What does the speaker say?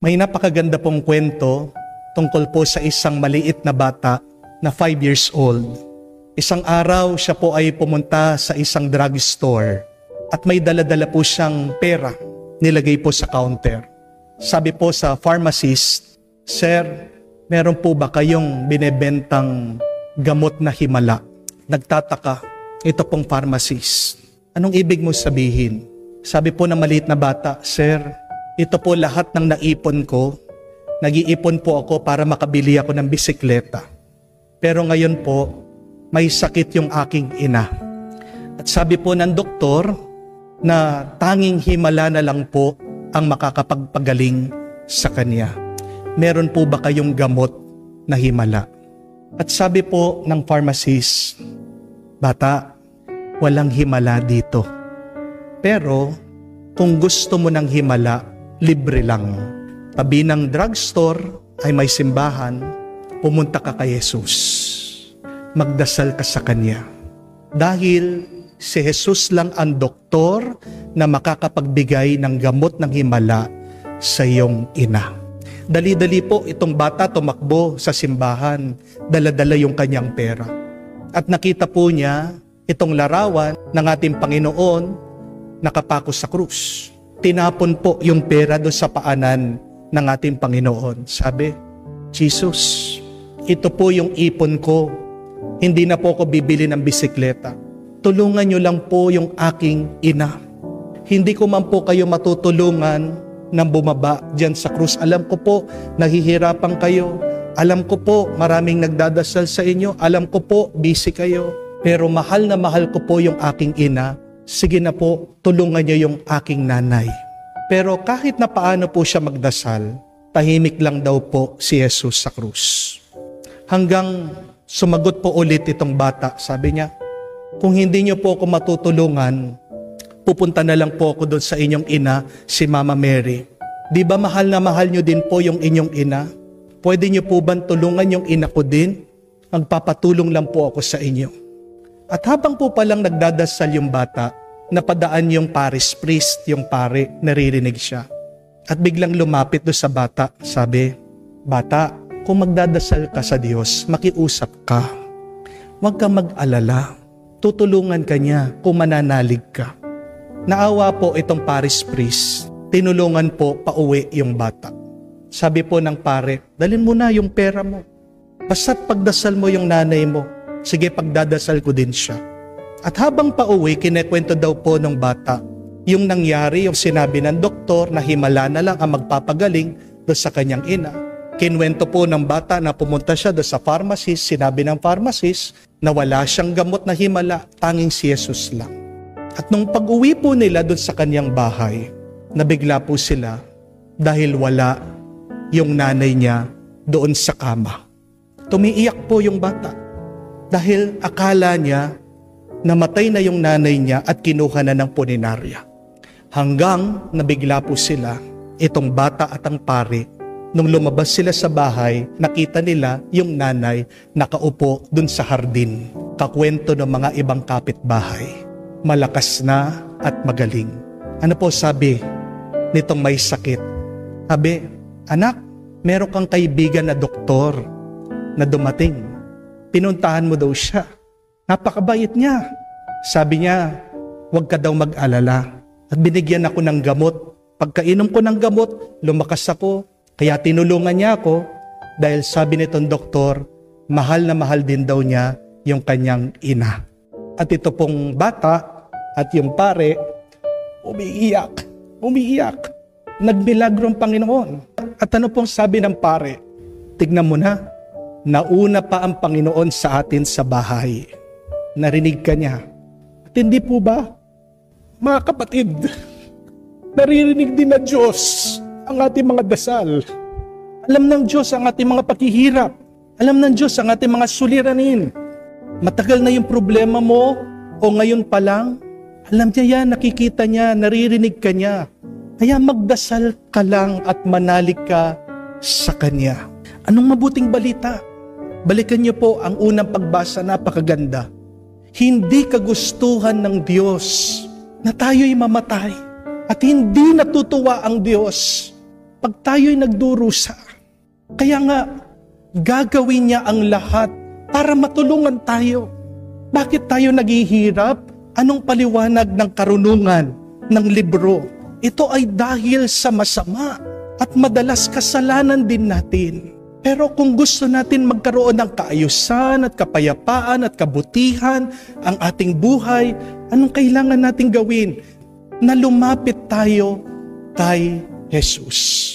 May napakaganda pong kwento tungkol po sa isang maliit na bata na 5 years old. Isang araw siya po ay pumunta sa isang drugstore at may dala-dala po siyang pera nilagay po sa counter. Sabi po sa pharmacist, "Sir, meron po ba kayong binebentang gamot na himala?" Nagtataka ito pong pharmacist. "Anong ibig mo sabihin?" Sabi po ng maliit na bata, "Sir, ito po lahat ng naipon ko. Nag-iipon po ako para makabili ako ng bisikleta. Pero ngayon po, may sakit yung aking ina. At sabi po ng doktor na tanging himala na lang po ang makakapagpagaling sa kanya. Meron po ba kayong gamot na himala?" At sabi po ng pharmacist, "Bata, walang himala dito. Pero kung gusto mo ng himala, libre lang. Tabi ng drugstore ay may simbahan, pumunta ka kay Jesus. Magdasal ka sa Kanya. Dahil si Jesus lang ang doktor na makakapagbigay ng gamot ng himala sa iyong ina." Dali-dali po itong bata tumakbo sa simbahan, dala-dala yung kanyang pera. At nakita po niya itong larawan ng ating Panginoon nakapako sa krus. Tinapon po yung pera doon sa paanan ng ating Panginoon. Sabi, "Jesus, ito po yung ipon ko. Hindi na po ako bibili ng bisikleta. Tulungan niyo lang po yung aking ina. Hindi ko man po kayo matutulungan nang bumaba dyan sa krus. Alam ko po, nahihirapan kayo. Alam ko po, maraming nagdadasal sa inyo. Alam ko po, busy kayo. Pero mahal na mahal ko po yung aking ina. Sige na po, tulungan niyo yung aking nanay." Pero kahit na paano po siya magdasal, tahimik lang daw po si Jesus sa krus. Hanggang sumagot po ulit itong bata. Sabi niya, "Kung hindi niyo po ako matutulungan, pupunta na lang po ako doon sa inyong ina, si Mama Mary. Di ba mahal na mahal niyo din po yung inyong ina? Pwede niyo po ba tulungan yung ina ko din? Magpapatulong lang po ako sa inyo." At habang po palang nagdadasal yung bata, napadaan yung parish priest, yung pare, naririnig siya. At biglang lumapit doon sa bata, sabi, "Bata, kung magdadasal ka sa Diyos, makiusap ka. Huwag ka mag-alala. Tutulungan ka niya kung mananalig ka." Naawa po itong parish priest, tinulungan po pauwi yung bata. Sabi po ng pare, "Dalhin mo na yung pera mo. Basta't pagdasal mo yung nanay mo, sige pagdadasal ko din siya." At habang pauwi, kinekwento daw po ng bata yung nangyari, yung sinabi ng doktor na himala na lang ang magpapagaling doon sa kanyang ina. Kinwento po ng bata na pumunta siya doon sa pharmacist, sinabi ng pharmacist na wala siyang gamot na himala, tanging si Jesus lang. At nung pag-uwi po nila doon sa kanyang bahay, nabigla po sila dahil wala yung nanay niya doon sa kama. Tumiiyak po yung bata dahil akala niya namatay na yung nanay niya at kinuha na ng punerarya. Hanggang nabigla po sila, itong bata at ang pare. Nung lumabas sila sa bahay, nakita nila yung nanay nakaupo dun sa hardin. Kakwento ng mga ibang kapitbahay. Malakas na at magaling. Ano po sabi nitong may sakit? Sabi, "Anak, meron kang kaibigan na doktor na dumating. Pinuntahan mo daw siya. Napakabait niya. Sabi niya, huwag ka daw mag-alala. At binigyan ako ng gamot. Pagkainom ko ng gamot, lumakas ako. Kaya tinulungan niya ako dahil sabi nitong doktor, mahal na mahal din daw niya yung kanyang ina." At ito pong bata at yung pare, umiiyak. Nagmilagro ang Panginoon. At ano pong sabi ng pare? "Tignan mo na, nauna pa ang Panginoon sa atin sa bahay." Narinig ka niya. At hindi po ba, mga kapatid, naririnig din na Diyos ang ating mga dasal. Alam ng Diyos ang ating mga paghihirap. Alam ng Diyos ang ating mga suliranin. Matagal na yung problema mo o ngayon pa lang, alam niya yan, nakikita niya, naririnig ka niya. Kaya magdasal ka lang at manalig ka sa Kanya. Anong mabuting balita? Balikan niyo po ang unang pagbasa, napakaganda. Hindi kagustuhan ng Diyos na tayo'y mamatay. At hindi natutuwa ang Diyos pag tayo'y nagdurusa. Kaya nga, gagawin niya ang lahat para matulungan tayo. Bakit tayo naghihirap? Anong paliwanag ng karunungan ng libro? Ito ay dahil sa masama at madalas kasalanan din natin. Pero kung gusto natin magkaroon ng kaayusan at kapayapaan at kabutihan ang ating buhay, anong kailangan nating gawin? Na lumapit tayo kay Jesus.